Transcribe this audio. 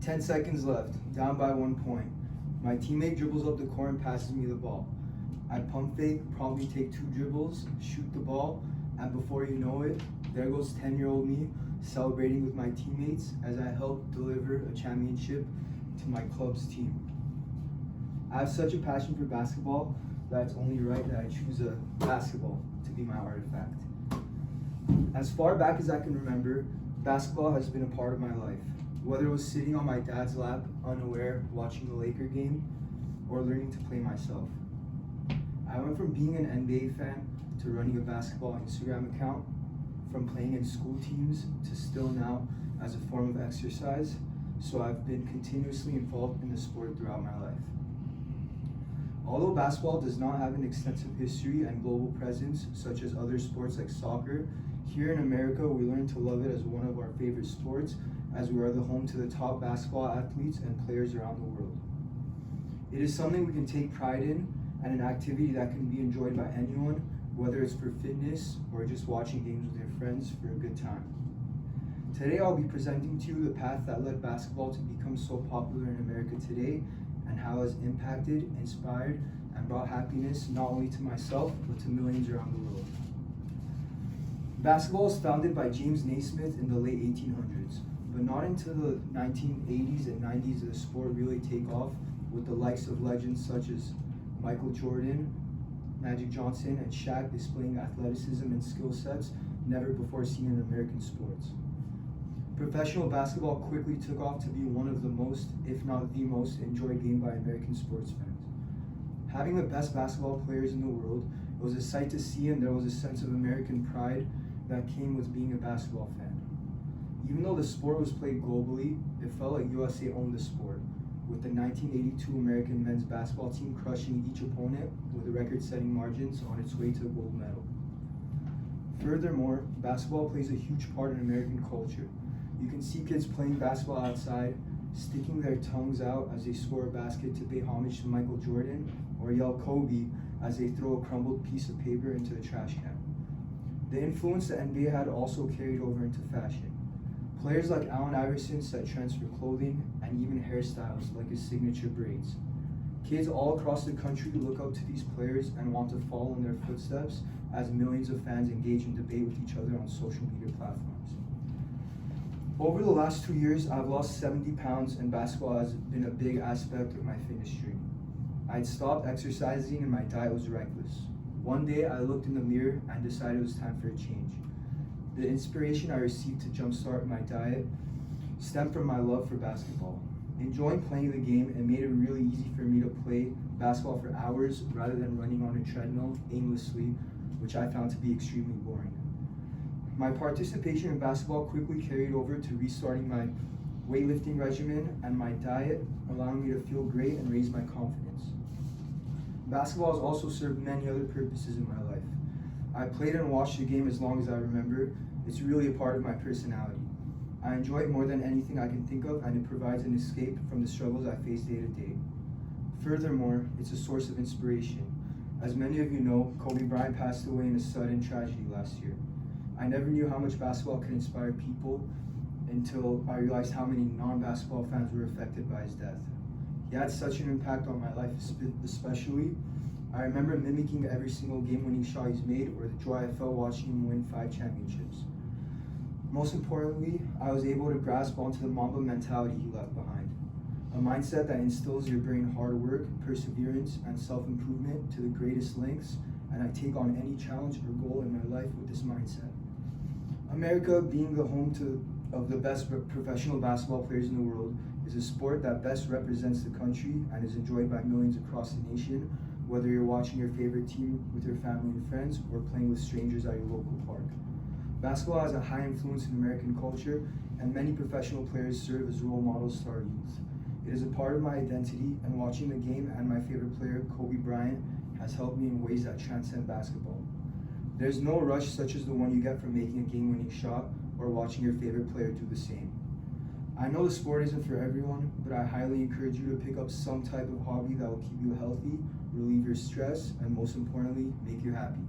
10 seconds left, down by 1 point. My teammate dribbles up the court and passes me the ball. I pump fake, promptly take 2 dribbles, shoot the ball, and before you know it, there goes 10-year-old me celebrating with my teammates as I help deliver a championship to my club's team. I have such a passion for basketball that it's only right that I choose a basketball to be my artifact. As far back as I can remember, basketball has been a part of my life. Whether it was sitting on my dad's lap, unaware, watching the Laker game, or learning to play myself. I went from being an NBA fan to running a basketball Instagram account, from playing in school teams to still now as a form of exercise, so I've been continuously involved in the sport throughout my life. Although basketball does not have an extensive history and global presence such as other sports like soccer, here in America we learn to love it as one of our favorite sports, as we are the home to the top basketball athletes and players around the world. It is something we can take pride in and an activity that can be enjoyed by anyone, whether it's for fitness or just watching games with your friends for a good time. Today I'll be presenting to you the path that led basketball to become so popular in America today and how it has impacted, inspired, and brought happiness not only to myself but to millions around the world. Basketball was founded by James Naismith in the late 1800s, but not until the 1980s and 90s did the sport really take off, with the likes of legends such as Michael Jordan, Magic Johnson, and Shaq displaying athleticism and skill sets never before seen in American sports. Professional basketball quickly took off to be one of the most, if not the most, enjoyed game by American sports fans. Having the best basketball players in the world, it was a sight to see, and there was a sense of American pride that came with being a basketball fan. Even though the sport was played globally, it felt like USA owned the sport, with the 1982 American men's basketball team crushing each opponent with record-setting margins on its way to a gold medal. Furthermore, basketball plays a huge part in American culture. You can see kids playing basketball outside, sticking their tongues out as they score a basket to pay homage to Michael Jordan, or yell Kobe as they throw a crumbled piece of paper into the trash can. The influence the NBA had also carried over into fashion. Players like Allen Iverson set trends for clothing and even hairstyles like his signature braids. Kids all across the country look up to these players and want to follow in their footsteps as millions of fans engage in debate with each other on social media platforms. Over the last 2 years, I've lost 70 pounds and basketball has been a big aspect of my fitness journey. I'd stopped exercising and my diet was reckless. One day I looked in the mirror and decided it was time for a change. The inspiration I received to jumpstart my diet stemmed from my love for basketball. Enjoying playing the game, it made it really easy for me to play basketball for hours rather than running on a treadmill aimlessly, which I found to be extremely boring. My participation in basketball quickly carried over to restarting my weightlifting regimen and my diet, allowing me to feel great and raise my confidence. Basketball has also served many other purposes in my life. I played and watched the game as long as I remember. It's really a part of my personality. I enjoy it more than anything I can think of, and it provides an escape from the struggles I face day to day. Furthermore, it's a source of inspiration. As many of you know, Kobe Bryant passed away in a sudden tragedy last year. I never knew how much basketball could inspire people until I realized how many non-basketball fans were affected by his death. He had such an impact on my life, especially. I remember mimicking every single game-winning shot he's made, or the joy I felt watching him win 5 championships. Most importantly, I was able to grasp onto the Mamba mentality he left behind. A mindset that instills your brain hard work, perseverance, and self-improvement to the greatest lengths, and I take on any challenge or goal in my life with this mindset. America, being the home of the best professional basketball players in the world, is a sport that best represents the country and is enjoyed by millions across the nation, whether you're watching your favorite team with your family and friends or playing with strangers at your local park. Basketball has a high influence in American culture, and many professional players serve as role models to our youth. It is a part of my identity, and watching the game and my favorite player, Kobe Bryant, has helped me in ways that transcend basketball. There's no rush such as the one you get from making a game-winning shot or watching your favorite player do the same. I know the sport isn't for everyone, but I highly encourage you to pick up some type of hobby that will keep you healthy, relieve your stress, and most importantly, make you happy.